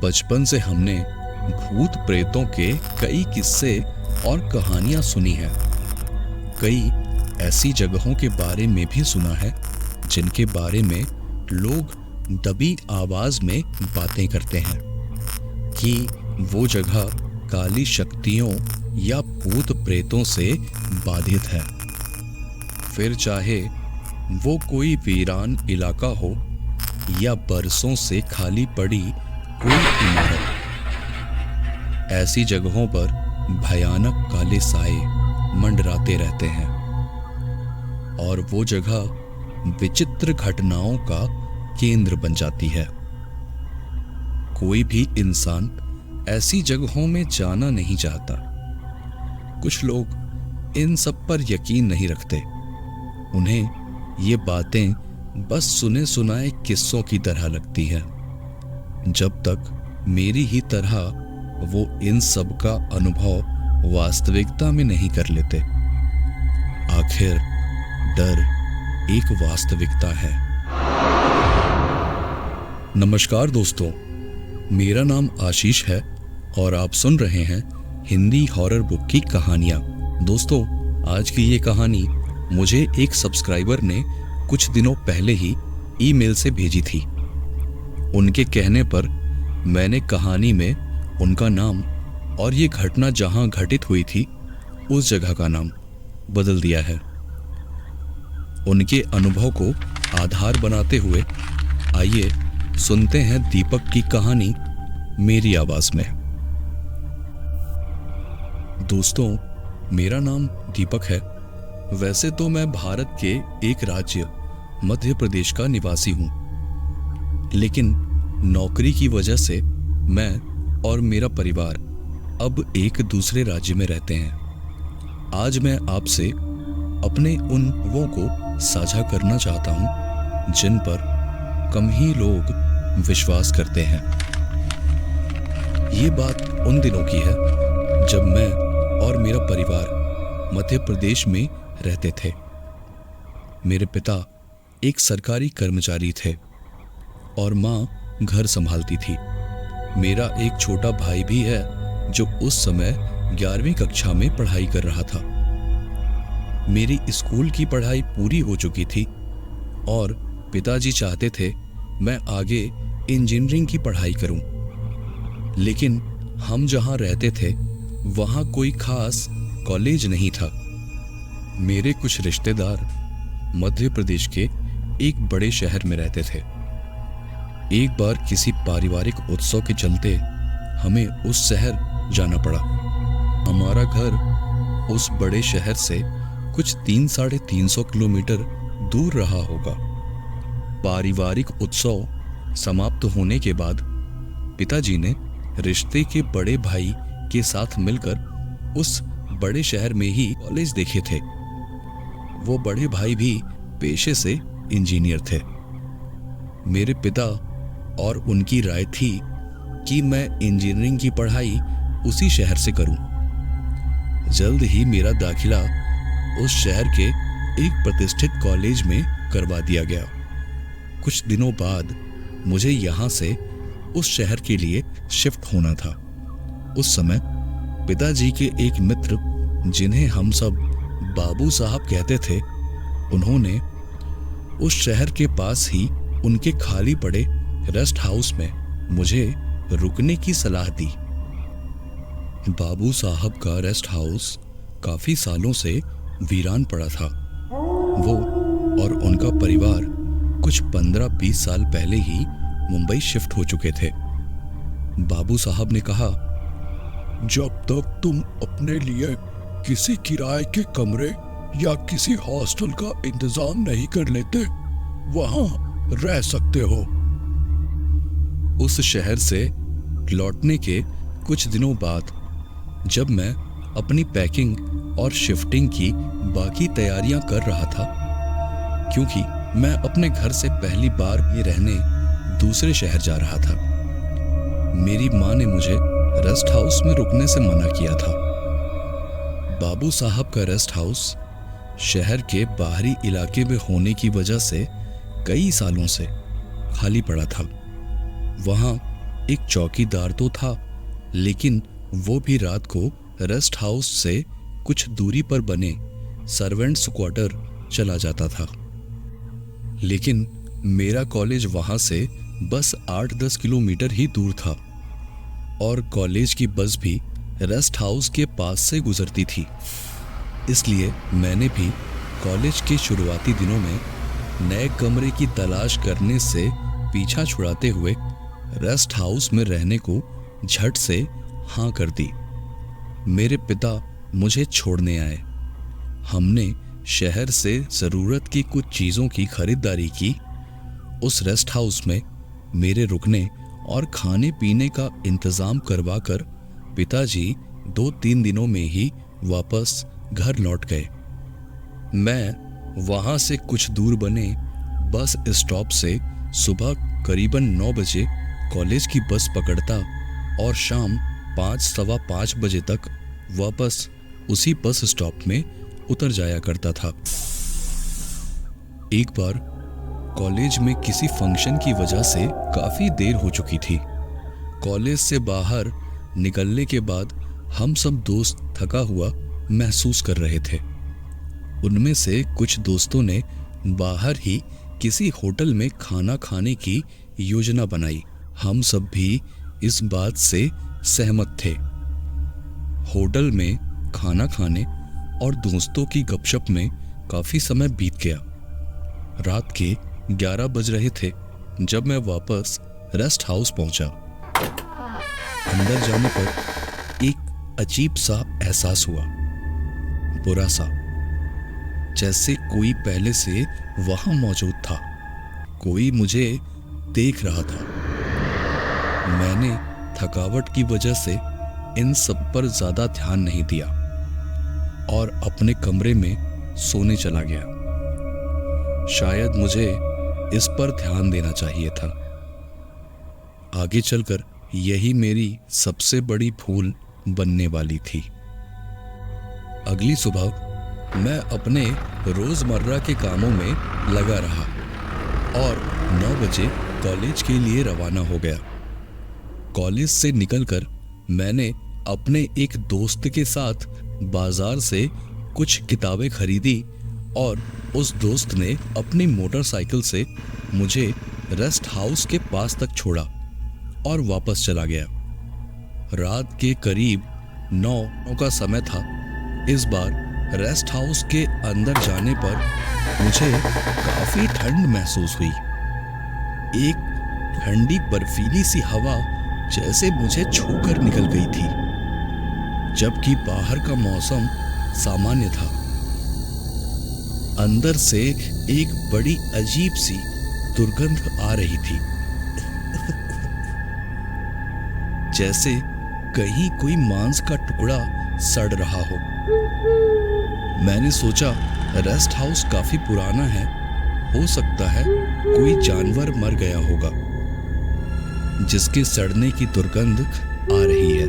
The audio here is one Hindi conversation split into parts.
बचपन से हमने भूत प्रेतों के कई किस्से और कहानियां सुनी हैं। कई ऐसी जगहों के बारे में भी सुना है जिनके बारे में लोग दबी आवाज में बातें करते हैं कि वो जगह काली शक्तियों या भूत प्रेतों से बाधित है। फिर चाहे वो कोई वीरान इलाका हो या बरसों से खाली पड़ी कोई इमारत, ऐसी जगहों पर भयानक काले साए मंडराते रहते हैं और वो जगह विचित्र घटनाओं का केंद्र बन जाती है। कोई भी इंसान ऐसी जगहों में जाना नहीं चाहता। कुछ लोग इन सब पर यकीन नहीं रखते। उन्हें ये बातें बस सुने सुनाए किस्सों की तरह लगती हैं। जब तक मेरी ही तरह वो इन सब का अनुभव वास्तविकता में नहीं कर लेते। आखिर डर एक वास्तविकता है। नमस्कार दोस्तों, मेरा नाम आशीष है और आप सुन रहे हैं हिंदी हॉरर बुक की कहानियां। दोस्तों, आज की ये कहानी मुझे एक सब्सक्राइबर ने कुछ दिनों पहले ही ईमेल से भेजी थी। उनके कहने पर मैंने कहानी में उनका नाम और ये घटना जहां घटित हुई थी उस जगह का नाम बदल दिया है। उनके अनुभव को आधार बनाते हुए आइए सुनते हैं दीपक की कहानी मेरी आवाज में। दोस्तों, मेरा नाम दीपक है। वैसे तो मैं भारत के एक राज्य मध्य प्रदेश का निवासी हूं, लेकिन नौकरी की वजह से मैं और मेरा परिवार अब एक दूसरे राज्य में रहते हैं। आज मैं आपसे अपने उन अनुभवों को साझा करना चाहता हूं जिन पर कम ही लोग विश्वास करते हैं। ये बात उन दिनों की है जब मैं और मेरा परिवार मध्य प्रदेश में रहते थे। मेरे पिता एक सरकारी कर्मचारी थे और माँ घर संभालती थी। मेरा एक छोटा भाई भी है जो उस समय 11वीं कक्षा में पढ़ाई कर रहा था। मेरी स्कूल की पढ़ाई पूरी हो चुकी थी और पिताजी चाहते थे मैं आगे इंजीनियरिंग की पढ़ाई करूं, लेकिन हम जहां रहते थे वहां कोई खास कॉलेज नहीं था। मेरे कुछ रिश्तेदार मध्य प्रदेश के एक बड़े शहर में रहते थे। एक बार किसी पारिवारिक उत्सव के चलते हमें उस शहर जाना पड़ा। हमारा घर उस बड़े शहर से कुछ 300-350 किलोमीटर दूर रहा होगा। पारिवारिक उत्सव समाप्त होने के बाद पिताजी ने रिश्ते के बड़े भाई के साथ मिलकर उस बड़े शहर में ही कॉलेज देखे थे। वो बड़े भाई भी पेशे से इंजीनियर थे। मेरे पिता और उनकी राय थी कि मैं इंजीनियरिंग की पढ़ाई उसी शहर से करूं। जल्द ही मेरा दाखिला उस शहर के एक प्रतिष्ठित कॉलेज में करवा दिया गया। कुछ दिनों बाद मुझे यहाँ से उस शहर के लिए शिफ्ट होना था। उस समय पिताजी के एक मित्र, जिन्हें हम सब बाबू साहब कहते थे, उन्होंने उस शहर के पास ही उनके खाली पड़े रेस्ट हाउस में मुझे रुकने की सलाह दी। बाबू साहब का रेस्ट हाउस काफी सालों से वीरान पड़ा था। वो और उनका परिवार कुछ 15-20 साल पहले ही मुंबई शिफ्ट हो चुके थे। बाबू साहब ने कहा, जब तक तुम अपने लिए किसी किराए के कमरे या किसी हॉस्टल का इंतजाम नहीं कर लेते, वहां रह सकते हो। उस शहर से लौटने के कुछ दिनों बाद जब मैं अपनी पैकिंग और शिफ्टिंग की बाकी तैयारियां कर रहा था, क्योंकि मैं अपने घर से पहली बार ये रहने दूसरे शहर जा रहा था, मेरी माँ ने मुझे रेस्ट हाउस में रुकने से मना किया था। बाबू साहब का रेस्ट हाउस शहर के बाहरी इलाके में होने की वजह से कई सालों से खाली पड़ा था। वहां एक चौकीदार तो था, लेकिन वो भी रात को रेस्ट हाउस से कुछ दूरी पर बने सर्वेंट्स क्वार्टर चला जाता था। लेकिन मेरा कॉलेज वहां से बस 8-10 किलोमीटर ही दूर था और कॉलेज की बस भी रेस्ट हाउस के पास से गुजरती थी। इसलिए मैंने भी कॉलेज के शुरुआती दिनों में नए कमरे की तलाश करने से पीछा छुड़ाते हुए रेस्ट हाउस में रहने को झट से हाँ कर दी। मेरे पिता मुझे छोड़ने आए। हमने शहर से ज़रूरत की कुछ चीज़ों की खरीदारी की। उस रेस्ट हाउस में मेरे रुकने और खाने पीने का इंतज़ाम करवाकर पिताजी 2-3 दिनों में ही वापस घर लौट गए। मैं वहाँ से कुछ दूर बने बस स्टॉप से सुबह करीबन 9 बजे कॉलेज की बस पकड़ता और शाम 5-5:15 बजे तक वापस उसी बस स्टॉप में उतर जाया करता था। एक बार कॉलेज में किसी फंक्शन की वजह से काफ़ी देर हो चुकी थी। कॉलेज से बाहर निकलने के बाद हम सब दोस्त थका हुआ महसूस कर रहे थे। उनमें से कुछ दोस्तों ने बाहर ही किसी होटल में खाना खाने की योजना बनाई। हम सब भी इस बात से सहमत थे। होटल में खाना खाने और दोस्तों की गपशप में काफ़ी समय बीत गया। रात के 11 बज रहे थे जब मैं वापस रेस्ट हाउस पहुंचा। अंदर जाने पर एक अजीब सा एहसास हुआ, बुरा सा, जैसे कोई पहले से वहां मौजूद था। कोई मुझे देख रहा था। मैंने थकावट की वजह से इन सब पर ज्यादा ध्यान नहीं दिया और अपने कमरे में सोने चला गया। शायद मुझे इस पर ध्यान देना चाहिए था। आगे चलकर यही मेरी सबसे बड़ी भूल बनने वाली थी। अगली सुबह मैं अपने रोजमर्रा के कामों में लगा रहा और 9 बजे कॉलेज के लिए रवाना हो गया। कॉलेज से निकलकर मैंने अपने एक दोस्त के साथ बाजार से कुछ किताबें खरीदी और उस दोस्त ने अपनी मोटरसाइकिल से मुझे रेस्ट हाउस के पास तक छोड़ा और वापस चला गया। रात के करीब 9 का समय था। इस बार रेस्ट हाउस के अंदर जाने पर मुझे काफी ठंड महसूस हुई। एक ठंडी बर्फीली सी हवा जैसे मुझे छूकर निकल गई थी, जबकि बाहर का मौसम सामान्य था। अंदर से एक बड़ी अजीब सी दुर्गंध आ रही थी, जैसे कहीं कोई मांस का टुकड़ा सड़ रहा हो। मैंने सोचा रेस्ट हाउस काफी पुराना है, हो सकता है कोई जानवर मर गया होगा जिसके सड़ने की दुर्गंध आ रही है।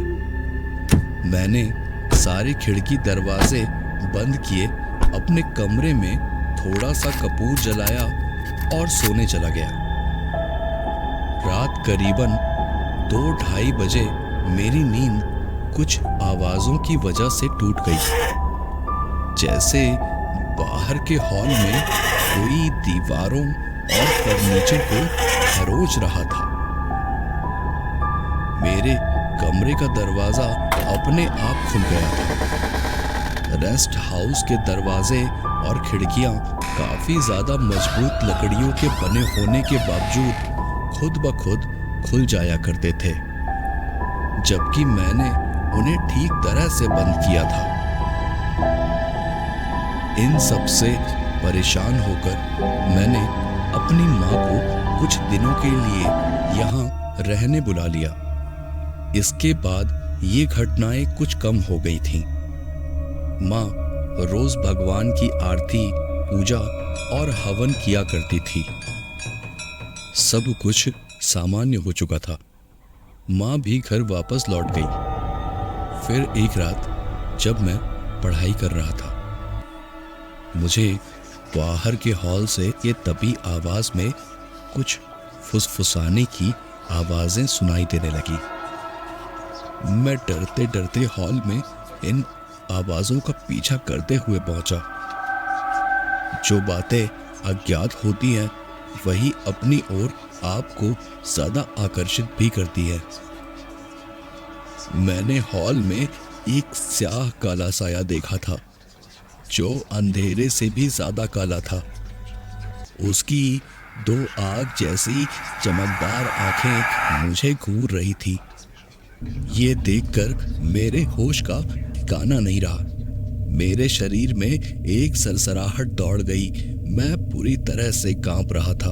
मैंने सारे खिड़की दरवाजे बंद किए, अपने कमरे में थोड़ा सा कपूर जलाया और सोने चला गया। रात करीबन 2-2:30 बजे मेरी नींद कुछ आवाजों की वजह से टूट गई, जैसे बाहर के हॉल में कोई दीवारों और फर्नीचर को खरोच रहा था। मेरे कमरे का दरवाजा अपने आप खुल गया था। रेस्ट हाउस के दरवाजे और खिड़कियां काफी ज्यादा मजबूत लकड़ियों के बने होने के बावजूद खुद ब खुद खुल जाया करते थे, जबकि मैंने उन्हें ठीक तरह से बंद किया था। इन सब से परेशान होकर मैंने अपनी माँ को कुछ दिनों के लिए यहाँ रहने बुला लिया। इसके बाद ये घटनाएं कुछ कम हो गई थीं। माँ रोज भगवान की आरती, पूजा और हवन किया करती थी। सब कुछ सामान्य हो चुका था। माँ भी घर वापस लौट गई। फिर एक रात जब मैं पढ़ाई कर रहा था, मुझे बाहर के हॉल से ये तभी आवाज में कुछ फुसफुसाने की आवाजें सुनाई देने लगी। मैं डरते डरते हॉल में इन आवाजों का पीछा करते हुए पहुंचा। जो बातें अज्ञात होती हैं वही अपनी ओर आपको ज्यादा आकर्षित भी करती है। मैंने हॉल में एक स्याह काला साया देखा था जो अंधेरे से भी ज्यादा काला था। उसकी दो आग जैसी चमकदार आंखें मुझे घूर रही थी। ये देखकर मेरे होश का ठिकाना नहीं रहा। मेरे शरीर में एक सरसराहट दौड़ गई। मैं पूरी तरह से कांप रहा था।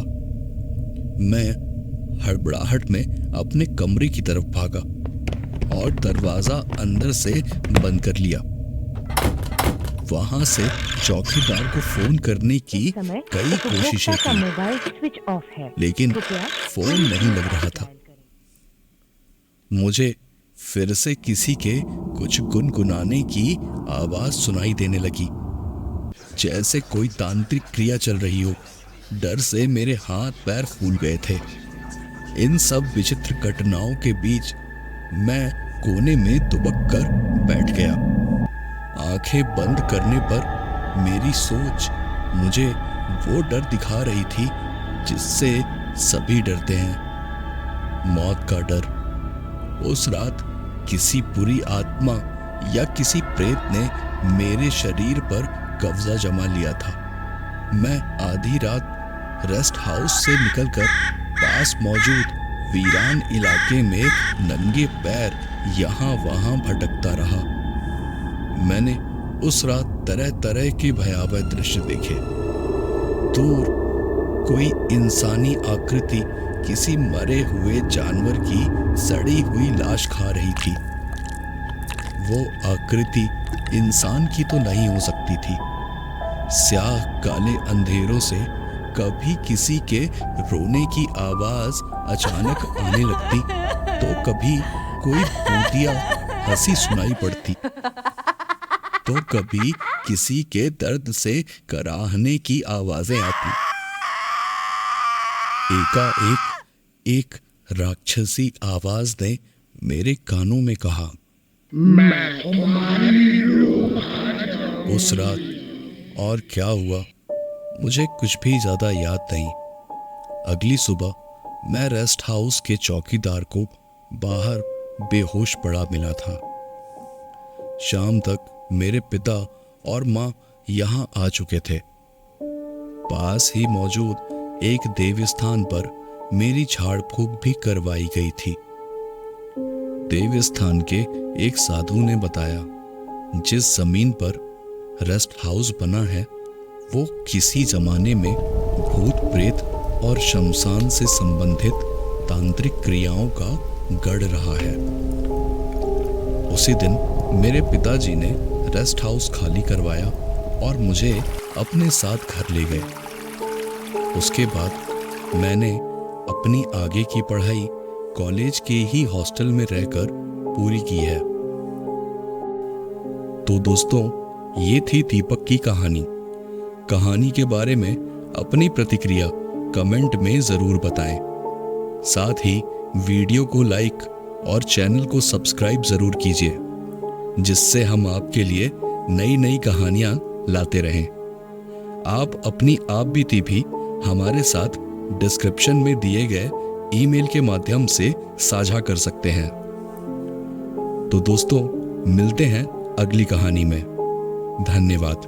मैं हड़बड़ाहट में अपने कमरे की तरफ भागा और दरवाजा अंदर से बंद कर लिया। वहां से चौकीदार को फोन करने की कई कोशिशें की, लेकिन फोन नहीं लग रहा था। मुझे फिर से किसी के कुछ गुनगुनाने की आवाज सुनाई देने लगी, जैसे कोई तांत्रिक क्रिया चल रही हो। डर से मेरे हाथ पैर फूल गए थे। इन सब विचित्र घटनाओं के बीच मैं कोने में दुबक कर बैठ गया। आंखें बंद करने पर मेरी सोच मुझे वो डर दिखा रही थी जिससे सभी डरते हैं, मौत का डर। उस रात किसी बुरी आत्मा या किसी प्रेत ने मेरे शरीर पर कब्जा जमा लिया था। मैं आधी रात रेस्ट हाउस से निकलकर पास मौजूद वीरान इलाके में नंगे पैर यहाँ वहाँ भटकता रहा। मैंने उस रात तरह तरह के भयावह दृश्य देखे। दूर कोई इंसानी आकृति किसी मरे हुए जानवर की सड़ी हुई लाश खा रही थी। वो आकृति इंसान की तो नहीं हो सकती थी। स्याह काले अंधेरों से कभी किसी के रोने की आवाज अचानक आने लगती तो कभी कोई भूतिया हंसी सुनाई पड़ती तो कभी किसी के दर्द से कराहने की आवाजें आती। एकाएक एक राक्षसी आवाज ने मेरे कानों में कहा, मैं तुम्हारी उस रात और क्या हुआ मुझे कुछ भी ज्यादा याद नहीं। अगली सुबह मैं रेस्ट हाउस के चौकीदार को बाहर बेहोश पड़ा मिला था। शाम तक मेरे पिता और माँ यहाँ आ चुके थे। पास ही मौजूद एक देव स्थान पर मेरी झाड़ फूक भी करवाई गई थी। देव स्थान के एक साधु ने बताया, जिस जमीन पर रेस्ट हाउस बना है वो किसी जमाने में भूत प्रेत और शमशान से संबंधित तांत्रिक क्रियाओं का गढ़ रहा है। उसी दिन मेरे पिताजी ने रेस्ट हाउस खाली करवाया और मुझे अपने साथ घर ले गए। उसके बाद मैंने अपनी आगे की पढ़ाई कॉलेज के ही हॉस्टल में रहकर पूरी की है। तो दोस्तों, ये थी दीपक की कहानी। कहानी के बारे में अपनी प्रतिक्रिया कमेंट में जरूर बताएं। साथ ही वीडियो को लाइक और चैनल को सब्सक्राइब जरूर कीजिए, जिससे हम आपके लिए नई नई कहानियां लाते रहें। आप अपनी आप बीती भी हमारे साथ डिस्क्रिप्शन में दिए गए ईमेल के माध्यम से साझा कर सकते हैं। तो दोस्तों, मिलते हैं अगली कहानी में। धन्यवाद।